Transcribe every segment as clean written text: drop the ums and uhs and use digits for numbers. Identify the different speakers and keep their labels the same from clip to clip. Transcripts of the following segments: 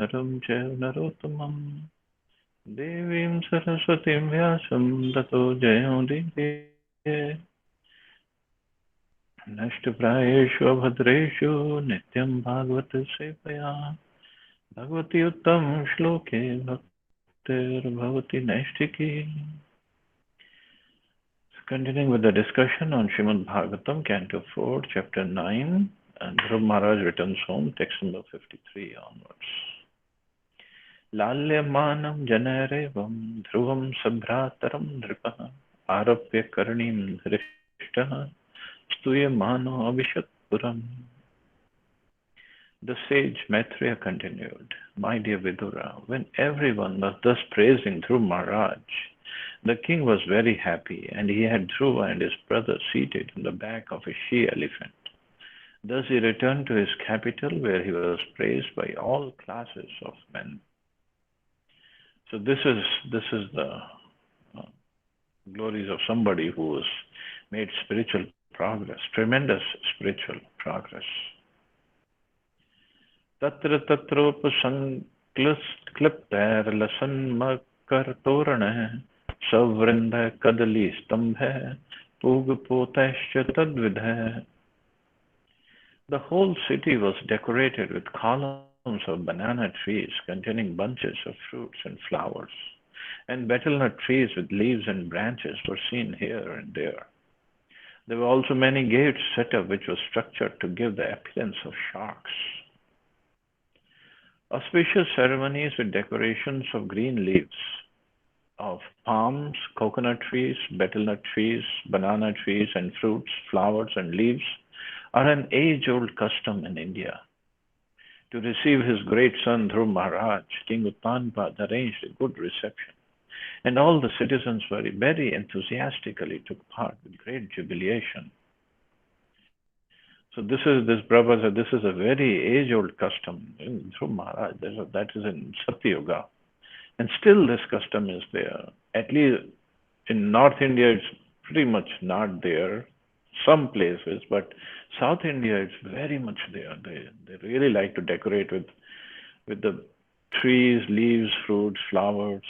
Speaker 1: नरं चैव नरोत्तमं देवीं सरस्वतीं व्यासं ततो जयमुदीरये नष्टप्रायेषु अभद्रेषु नित्यं भागवत सेवया भगवती उत्तम श्लोके भक्तिर्भवति नैष्ठिकी. Continuing with the discussion on Srimad Bhagavatam, Canto 4, Chapter 9, and Dhruv Maharaj returns home, text number 53 onwards. Lalyamanam janarevam dhruvam sabhrataram nripaha arapya karnim dhrishtaha stuyamano abhishat puram. The sage Maitreya continued, My dear Vidura, when everyone was thus praising Dhruv Maharaj, the king was very happy, and he had Dhruva and his brother seated on the back of a she-elephant. Thus he returned to his capital, where he was praised by all classes of men. So this is the glories of somebody who has made spiritual progress, tremendous spiritual progress. Tatra tatropasankliptairlasanmakartorane savrinda kadali stambhe pugpotescha tadvidhe. The whole city was decorated with columns of banana trees containing bunches of fruits and flowers, and betel nut trees with leaves and branches were seen here and there. There were also many gates set up which were structured to give the appearance of sharks. Auspicious ceremonies with decorations of green leaves, of palms, coconut trees, betel nut trees, banana trees, and fruits, flowers, and leaves are an age-old custom in India. To receive his great son Dhruv Maharaj, King Uttanpad arranged a good reception, and all the citizens very enthusiastically took part with great jubilation. So this is a very age-old custom in Dhruv Maharaj. That is in Satyuga, and still this custom is there. At least in North India, it's pretty much not there. Some places, but South India, it's very much there. They really like to decorate with the trees, leaves, fruits, flowers.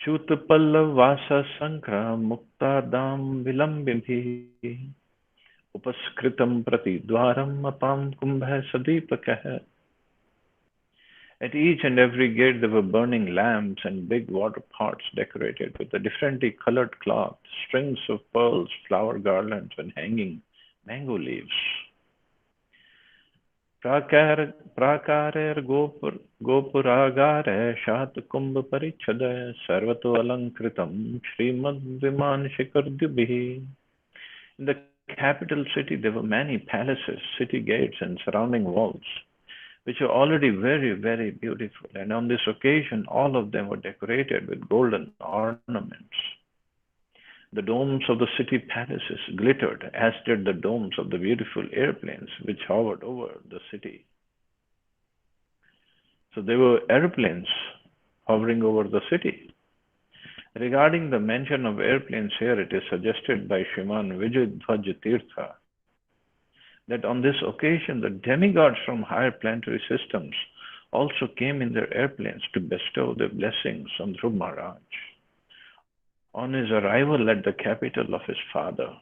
Speaker 1: Chutapallav vasa sankra muktadam vilambibhi upaskritam prati dwaram apam kumbha sadipakah. At each and every gate there were burning lamps and big water pots decorated with a differently colored cloth, strings of pearls, flower garlands, and hanging mango leaves. Prakarer gopuragare shat kumbha parichada sarvato alankritam Srimad Viman Shikardubhi. In the capital city there were many palaces, city gates, and surrounding walls, which were already very beautiful. And on this occasion, all of them were decorated with golden ornaments. The domes of the city palaces glittered, as did the domes of the beautiful airplanes which hovered over the city. So there were airplanes hovering over the city. Regarding the mention of airplanes here, it is suggested by Shriman Vijayadhwaj Tirtha that on this occasion the demigods from higher planetary systems also came in their airplanes to bestow their blessings on Dhruv Maharaj on his arrival at the capital of his father.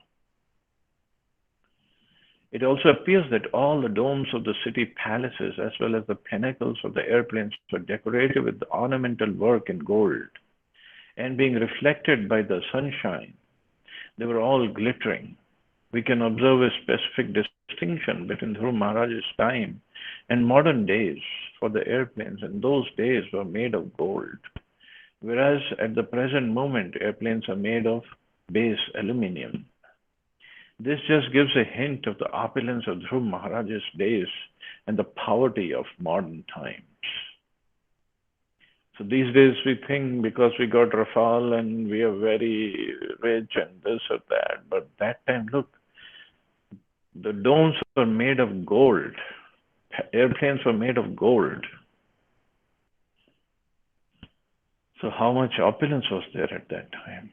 Speaker 1: It also appears that all the domes of the city palaces as well as the pinnacles of the airplanes were decorated with ornamental work in gold, and being reflected by the sunshine, they were all glittering. We can observe a specific distinction between Dhruv Maharaj's time and modern days, for the airplanes in those days were made of gold, whereas at the present moment airplanes are made of base aluminium. This just gives a hint of the opulence of Dhruv Maharaj's days and the poverty of modern times. So these days we think because we got Rafale and we are very rich and this or that, but that time, look, the domes were made of gold. Airplanes were made of gold. So how much opulence was there at that time?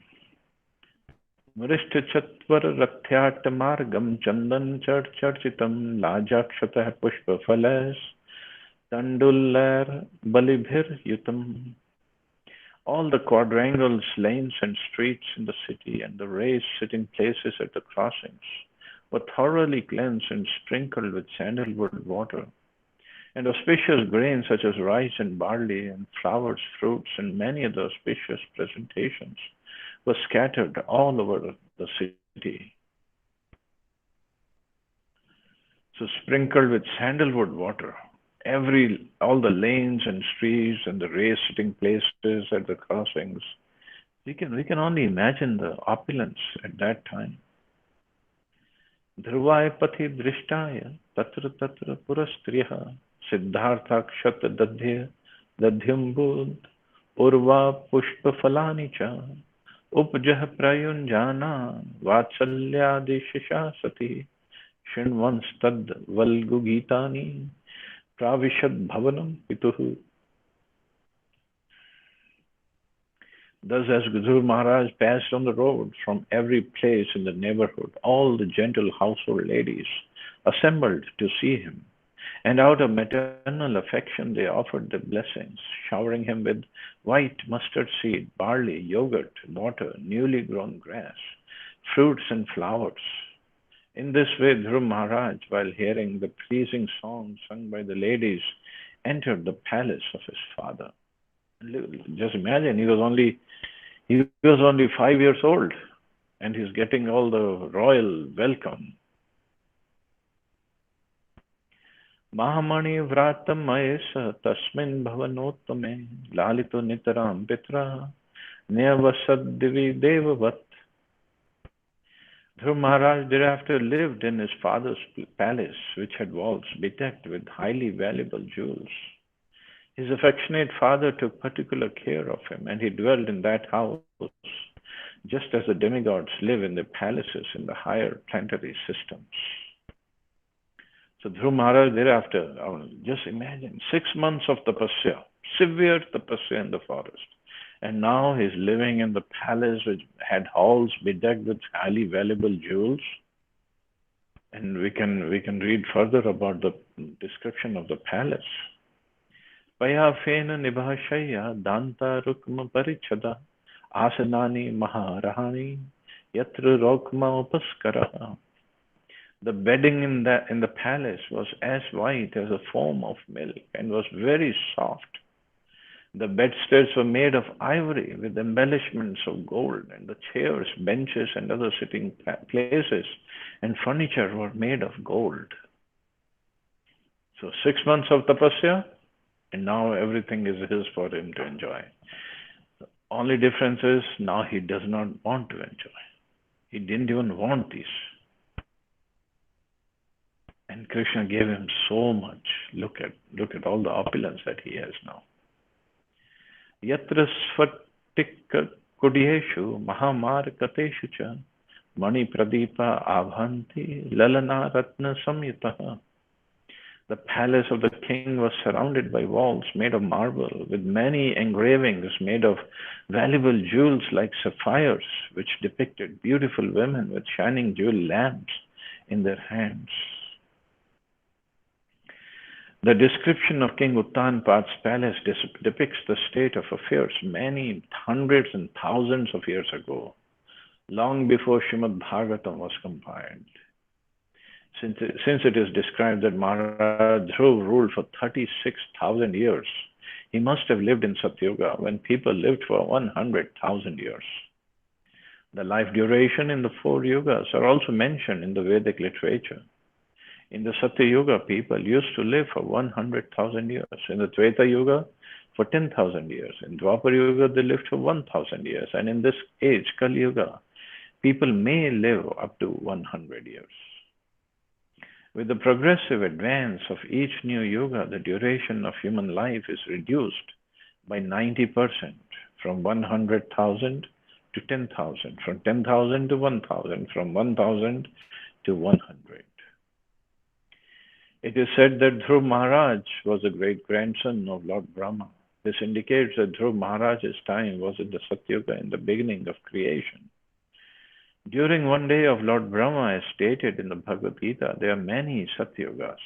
Speaker 1: मृष्टचत्वररथ्याटमार्गं चन्दनचर्चितं लाजाक्षतः पुष्पफलैस्तण्डुलैर्बलिभिर्युतम्. All the quadrangles, lanes, and streets in the city, and the raised sitting places at the crossings, were thoroughly cleansed and sprinkled with sandalwood water. And auspicious grains such as rice and barley, and flowers, fruits, and many other auspicious presentations were scattered all over the city. So sprinkled with sandalwood water. All the lanes and streets and the raised sitting places at the crossings. We can only imagine the opulence at that time. ध्रुवाय पथि दृष्टाय तत्र तत्र पुरस्त्रियः सिद्धार्थाक्षत दध्यम्बुद उर्वा पुष्पफलानि च उपजः प्रयुञ्जाना वात्सल्यादिशिषा सति शृण्वंस्तद्वल्गुगीतानि प्राविशद् भवनं पितुः. Thus, as Dhruv Maharaj passed on the road from every place in the neighborhood, all the gentle household ladies assembled to see him, and out of maternal affection they offered their blessings, showering him with white mustard seed, barley, yogurt, water, newly grown grass, fruits and flowers. In this way, Dhruv Maharaj, while hearing the pleasing songs sung by the ladies, entered the palace of his father. Just imagine, he was only 5 years old, and he's getting all the royal welcome. Mahamani vratam maesa tasmin bhavanottame lalito nitaram pitra niyavasad divi devavat. Dhruv Maharaj thereafter lived in his father's palace, which had walls bedecked with highly valuable jewels. His affectionate father took particular care of him, and he dwelled in that house, just as the demigods live in their palaces in the higher planetary systems. So Dhruv Maharaj thereafter, just imagine, 6 months of tapasya, severe tapasya in the forest. And now he's living in the palace which had halls bedecked with highly valuable jewels. And we can read further about the description of the palace. Paya fena nibhashaya danta rukma parichada asanani maharahani yatra rokma upaskara. The bedding in the palace was as white as a foam of milk and was very soft. The bedsteads were made of ivory with embellishments of gold, and the chairs, benches, and other sitting places and furniture were made of gold. So 6 months of tapasya, and now everything is his for him to enjoy. The only difference is now he does not want to enjoy. He didn't even want these. And Krishna gave him so much. Look at all the opulence that he has now. Yatra svatika kudyeshu mahamarkateshu cha mani pradipa abhanti lalana ratna samyutaha. The palace of the king was surrounded by walls made of marble, with many engravings made of valuable jewels like sapphires, which depicted beautiful women with shining jewel lamps in their hands. The description of King Uttanpad's palace depicts the state of affairs many hundreds and thousands of years ago, long before Srimad Bhagavatam was compiled. Since it is described that Maharaj Dhruv ruled for 36,000 years, he must have lived in Satyuga when people lived for 100,000 years. The life duration in the 4 yugas are also mentioned in the Vedic literature. In the Satya Yuga, people used to live for 100,000 years. In the Treta Yuga, for 10,000 years. In Dwapar Yuga, they lived for 1,000 years. And in this age, Kali Yuga, people may live up to 100 years. With the progressive advance of each new yuga, the duration of human life is reduced by 90%, from 100,000 to 10,000, from 10,000 to 1,000, from 1,000 to 100. It is said that Dhruv Maharaj was a great-grandson of Lord Brahma. This indicates that Dhruv Maharaj's time was in the Satyuga, in the beginning of creation. During one day of Lord Brahma, as stated in the Bhagavad Gita, there are many Satyugas.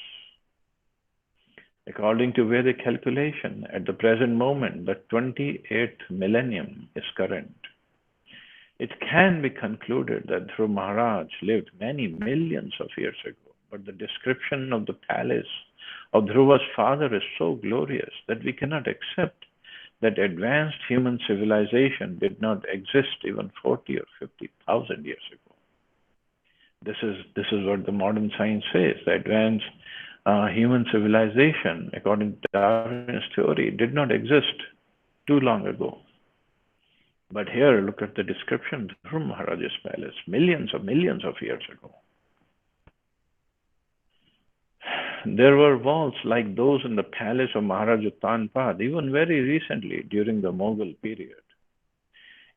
Speaker 1: According to Vedic calculation, at the present moment, the 28th millennium is current. It can be concluded that Dhruv Maharaj lived many millions of years ago, but the description of the palace of Dhruva's father is so glorious that we cannot accept that advanced human civilization did not exist even 40 or 50,000 years ago. This is what the modern science says. The advanced human civilization, according to Darwin's theory, did not exist too long ago. But here, look at the description of Dhruv Maharaj's palace, millions of years ago. There were walls like those in the palace of Maharaja Uttanpad, even very recently during the Mughal period.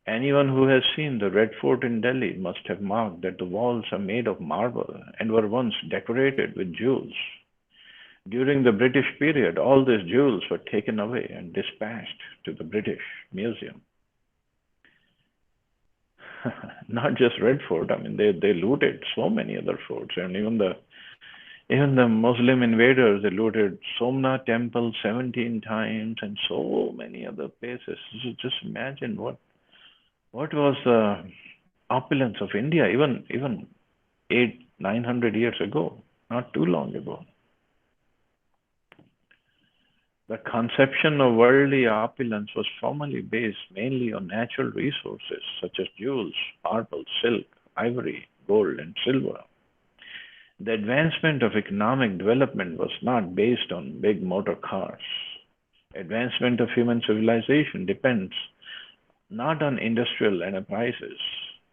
Speaker 1: Anyone who has seen the Red Fort in Delhi must have marked that the walls are made of marble and were once decorated with jewels. During the British period, all these jewels were taken away and dispatched to the British Museum. Not just Red Fort, I mean, they looted so many other forts, and even the Muslim invaders, they looted Somnath Temple 17 times and so many other places. So just imagine what was the opulence of India even 900 years ago, not too long ago. The conception of worldly opulence was formerly based mainly on natural resources such as jewels, marble, silk, ivory, gold, and silver. The advancement of economic development was not based on big motor cars. Advancement of human civilization depends not on industrial enterprises,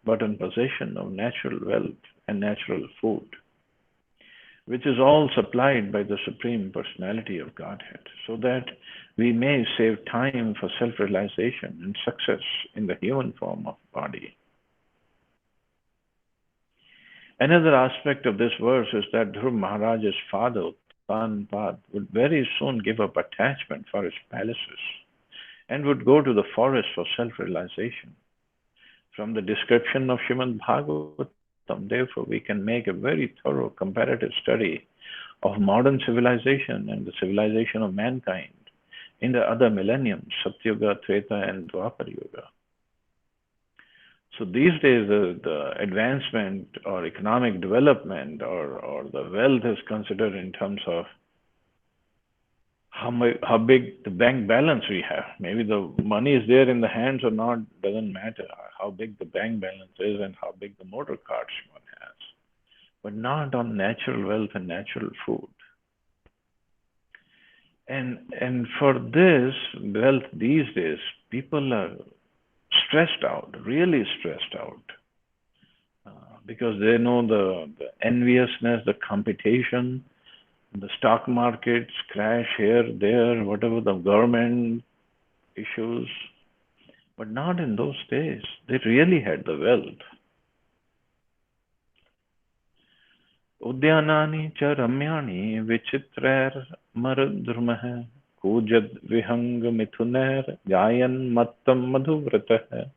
Speaker 1: but on possession of natural wealth and natural food, which is all supplied by the Supreme Personality of Godhead, so that we may save time for self-realization and success in the human form of body. Another aspect of this verse is that Dhruv Maharaj's father, Uttanpad, would very soon give up attachment for his palaces and would go to the forest for self-realization. From the description of Srimad Bhagavatam, therefore, we can make a very thorough comparative study of modern civilization and the civilization of mankind in the other millenniums, Satyuga, Treta, and Dwapar Yuga. So these days, the advancement or economic development or the wealth is considered in terms of how big the bank balance we have. Maybe the money is there in the hands or not, doesn't matter. How big the bank balance is and how big the motor cars one has. But not on natural wealth and natural food. And for this wealth these days, people are stressed out, really stressed out, because they know the enviousness, the competition, the stock markets crash here, there, whatever the government issues, but not in those days. They really had the wealth. Udyanani cha ramyani vichitrair maradhrumah kujad vihang mithunair gayan mattam madhuvratah.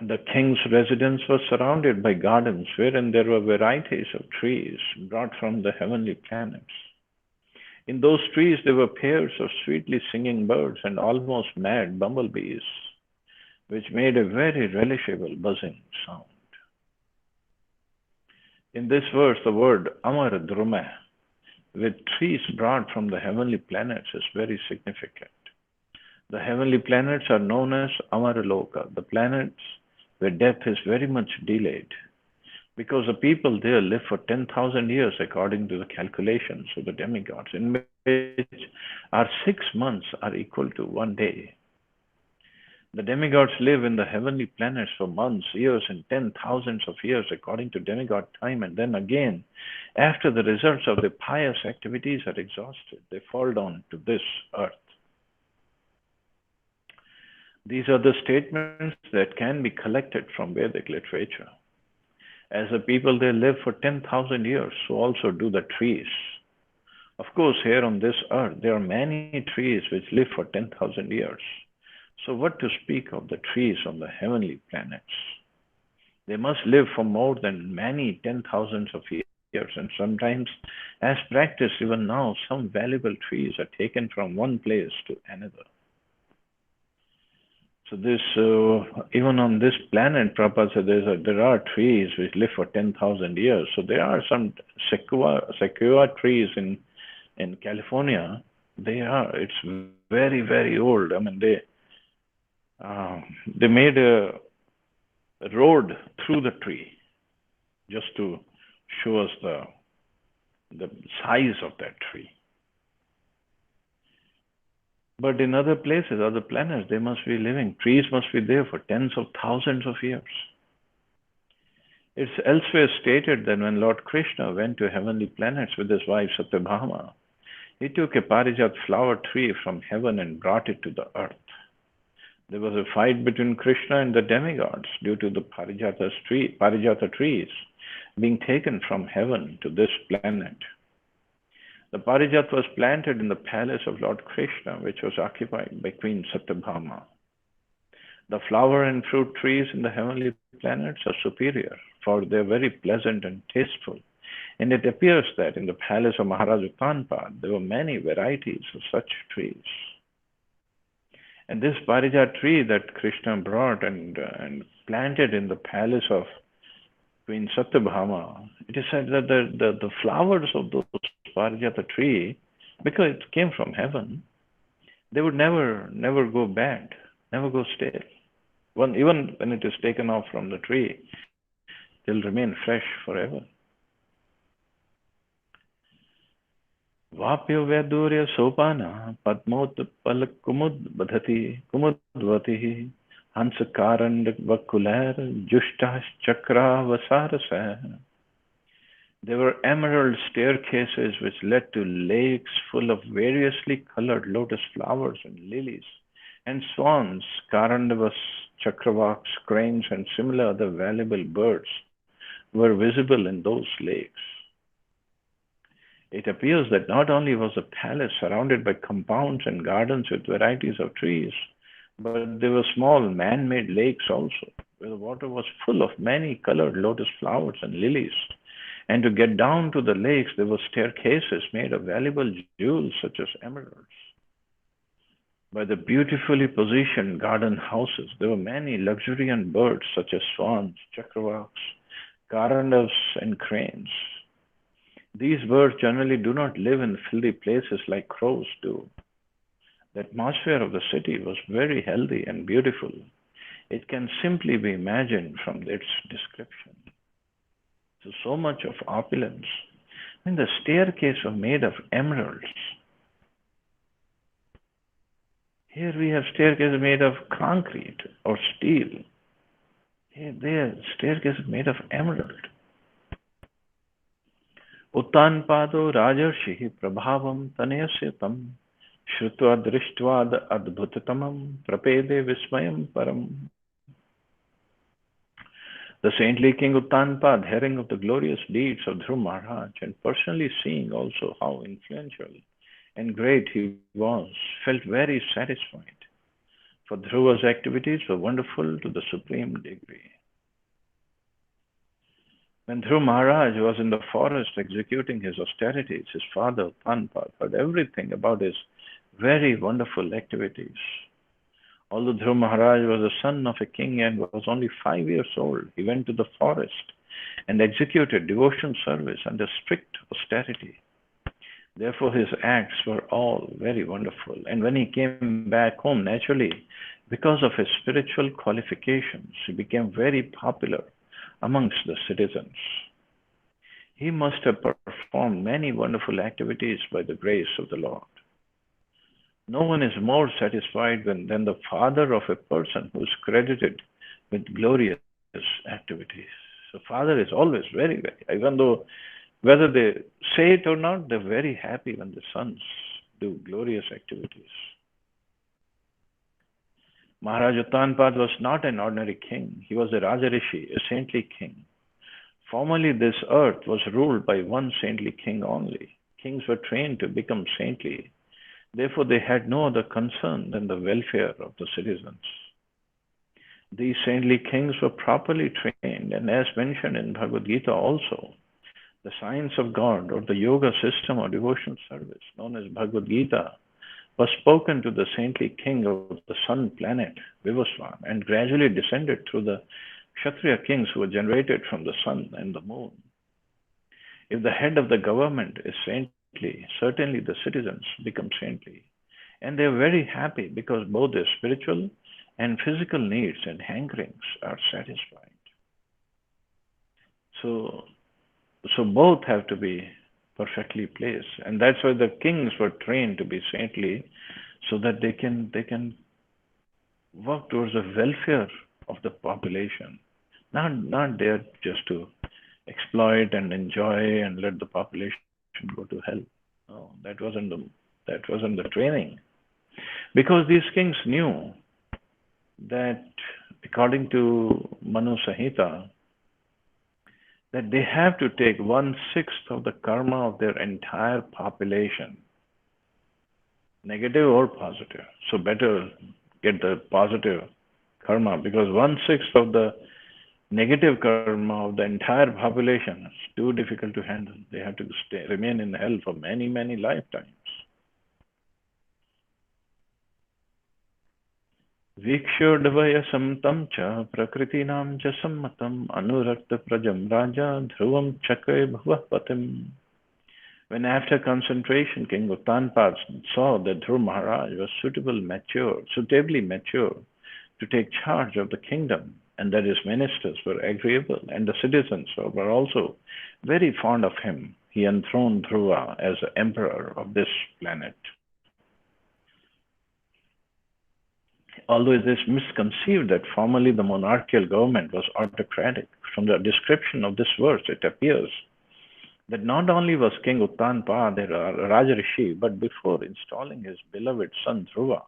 Speaker 1: The king's residence was surrounded by gardens wherein there were varieties of trees brought from the heavenly planets. In those trees there were pairs of sweetly singing birds and almost mad bumblebees, which made a very relishable buzzing sound. In this verse, the word Amar Druma, with trees brought from the heavenly planets, is very significant. The heavenly planets are known as Amaraloka, the planets where death is very much delayed, because the people there live for 10,000 years according to the calculations of the demigods, in which our 6 months are equal to 1 day. The demigods live in the heavenly planets for months, years, and 10,000s of years according to demigod time, and then again, after the results of their pious activities are exhausted, they fall down to this earth. These are the statements that can be collected from Vedic literature. As the people they live for 10,000 years, so also do the trees. Of course, here on this earth, there are many trees which live for 10,000 years. So what to speak of the trees on the heavenly planets? They must live for more than many 10,000s of years, and sometimes, as practice, even now, some valuable trees are taken from one place to another. So this, even on this planet, Prabhupada said there are trees which live for 10,000 years. So there are some sequoia trees in California. It's very, very old. I mean, they made a road through the tree just to show us the size of that tree. But in other places, other planets, they must be living. Trees must be there for tens of thousands of years. It's elsewhere stated that when Lord Krishna went to heavenly planets with his wife Satyabhama, he took a Parijat flower tree from heaven and brought it to the earth. There was a fight between Krishna and the demigods due to the Parijata trees being taken from heaven to this planet. The Parijat was planted in the palace of Lord Krishna, which was occupied by Queen Satyabhama. The flower and fruit trees in the heavenly planets are superior, for they are very pleasant and tasteful. And it appears that in the palace of Maharaja Uttanpad, there were many varieties of such trees. And this Parijat tree that Krishna brought and planted in the palace of Queen Satyabhama, it is said that the flowers of those Parijata tree, because it came from heaven, they would never go bad, never go stale. Even when it is taken off from the tree, they'll remain fresh forever. Vapyo Vedurya Sopana Padmot Palak Kumud Badhati Kumudvati Hansakarand Vakular Jushtas Chakra Vasarasa. There were emerald staircases which led to lakes full of variously colored lotus flowers and lilies, and swans, Karandavas, Chakravaks, cranes, and similar other valuable birds were visible in those lakes. It appears that not only was the palace surrounded by compounds and gardens with varieties of trees, but there were small man-made lakes also, where the water was full of many colored lotus flowers and lilies. And to get down to the lakes, there were staircases made of valuable jewels such as emeralds. By the beautifully positioned garden houses, there were many luxuriant birds such as swans, chakravaks, karandavs, and cranes. These birds generally do not live in filthy places like crows do. The atmosphere of the city was very healthy and beautiful. It can simply be imagined from its description. So much of opulence. And the staircase was made of emeralds. Here we have staircases made of concrete or steel. Here there, staircase made of emerald. Uttanpado Rajarshihi Prabhavam Tanayasya Tam Shrutva Drishtva Adbhutatamam Prapede Vismayam Param. The saintly King Uttanpad, hearing of the glorious deeds of Dhruv Maharaj and personally seeing also how influential and great he was, felt very satisfied, for Dhruva's activities were wonderful to the supreme degree. When Dhruv Maharaj was in the forest executing his austerities, his father Uttanpad heard everything about his very wonderful activities. Although Dhruv Maharaj was the son of a king and was only 5 years old, he went to the forest and executed devotion service under strict austerity. Therefore, his acts were all very wonderful. And when he came back home, naturally, because of his spiritual qualifications, he became very popular amongst the citizens. He must have performed many wonderful activities by the grace of the Lord. No one is more satisfied than the father of a person who is credited with glorious activities. So father is always very, even though whether they say it or not, they're very happy when the sons do glorious activities. Maharaj Uttanpad was not an ordinary king. He was a Rajarishi, a saintly king. Formerly, this earth was ruled by one saintly king only. Kings were trained to become saintly. Therefore, they had no other concern than the welfare of the citizens. These saintly kings were properly trained, and as mentioned in Bhagavad Gita also, the science of God or the yoga system or devotional service known as Bhagavad Gita was spoken to the saintly king of the sun planet, Vivasvan, and gradually descended through the Kshatriya kings who were generated from the sun and the moon. If the head of the government is saintly, certainly the citizens become saintly. And they are very happy because both their spiritual and physical needs and hankerings are satisfied. So, so both have to be perfectly placed. And that's why the kings were trained to be saintly so that they can work towards the welfare of the population. Not there just to exploit and enjoy and let the population go to hell. No, that wasn't the training. Because these kings knew that according to Manu Samhita, that they have to take 1/6 of the karma of their entire population, negative or positive. So better get the positive karma because 1/6 of the negative karma of the entire population is too difficult to handle. They have to remain in hell for many, many lifetimes. वीक्ष्योडवयसं तं च प्रकृतीनां च सम्मतम् अनुरक्तप्रजं राजा ध्रुवं चक्रे भुवः पतिम्. When after concentration King Uttanpad saw that Dhruv Maharaj was suitably mature to take charge of the kingdom, and that his ministers were agreeable, and the citizens were also very fond of him, he enthroned Dhruva as the emperor of this planet. Although it is misconceived that formerly the monarchical government was autocratic, from the description of this verse it appears that not only was King Uttanpad a Rajarishi, but before installing his beloved son Dhruva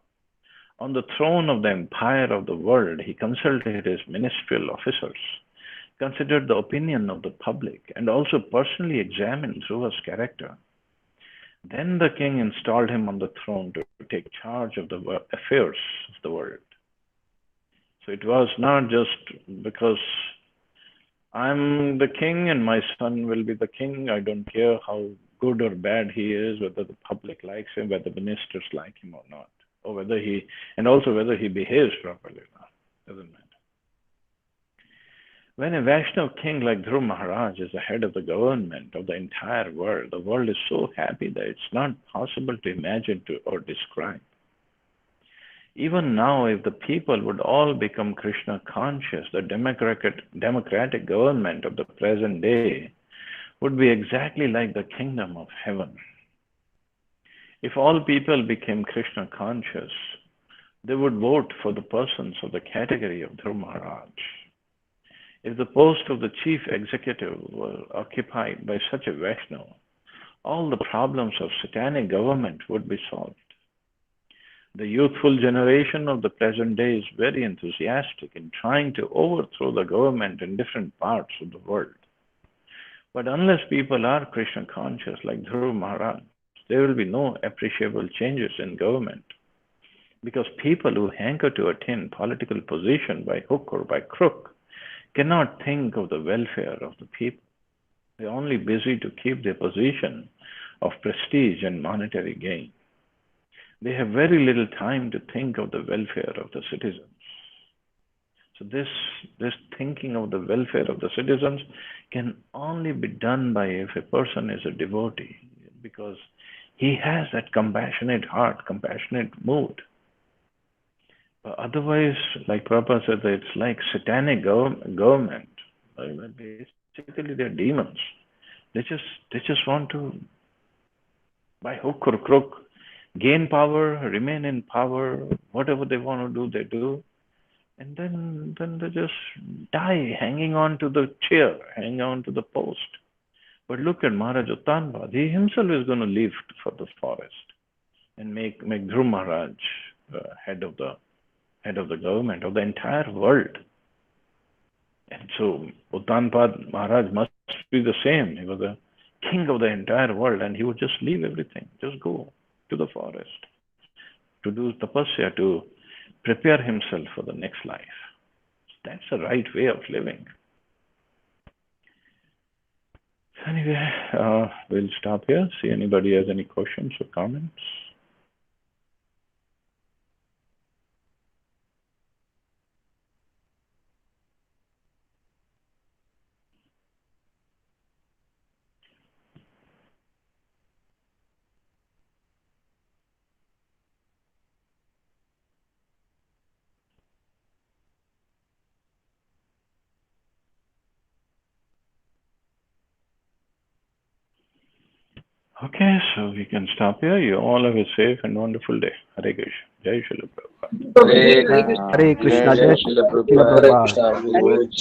Speaker 1: on the throne of the empire of the world, he consulted his ministerial officers, considered the opinion of the public, and also personally examined Dhruva's character. Then the king installed him on the throne to take charge of the affairs of the world. So it was not just because I'm the king and my son will be the king. I don't care how good or bad he is, whether the public likes him, whether ministers like him or not, or whether he behaves properly or not. Doesn't matter. When a Vaishnav king like Dhruv Maharaj is the head of the government of the entire world, the world is so happy that it's not possible to imagine or describe. Even now, if the people would all become Krishna conscious, the democratic government of the present day would be exactly like the kingdom of heaven. If all people became Krishna conscious, they would vote for the persons of the category of Dhruv Maharaj. If the post of the chief executive were occupied by such a Vaishnava, all the problems of satanic government would be solved. The youthful generation of the present day is very enthusiastic in trying to overthrow the government in different parts of the world. But unless people are Krishna conscious like Dhruv Maharaj, there will be no appreciable changes in government. Because people who hanker to attain political position by hook or by crook cannot think of the welfare of the people. They are only busy to keep their position of prestige and monetary gain. They have very little time to think of the welfare of the citizens. So this thinking of the welfare of the citizens can only be done by if a person is a devotee, because he has that compassionate heart, compassionate mood. But otherwise, like Prabhupada said, it's like satanic government. Basically, they're demons. They just want to, by hook or crook, gain power, remain in power. Whatever they want to do, they do. And then they just die hanging on to the chair, hanging on to the post. But look at Maharaj Uttanpad. He himself is going to leave for the forest and make Dhruv Maharaj head of the government of the entire world. And so Uttanpad Maharaj must be the same. He was the king of the entire world, and he would just leave everything, just go to the forest to do tapasya, to prepare himself for the next life. That's the right way of living. Anyway, we'll stop here. See anybody has any questions or comments. Okay, so we can stop here. You all have a safe and wonderful day. Hare Krishna. Jai Srila Prabhupada.
Speaker 2: Hare Krishna,
Speaker 3: Hare Krishna,
Speaker 2: Jai
Speaker 3: Jai
Speaker 2: Srila
Speaker 3: Srila
Speaker 2: Prabhupada.
Speaker 3: Prabhupada.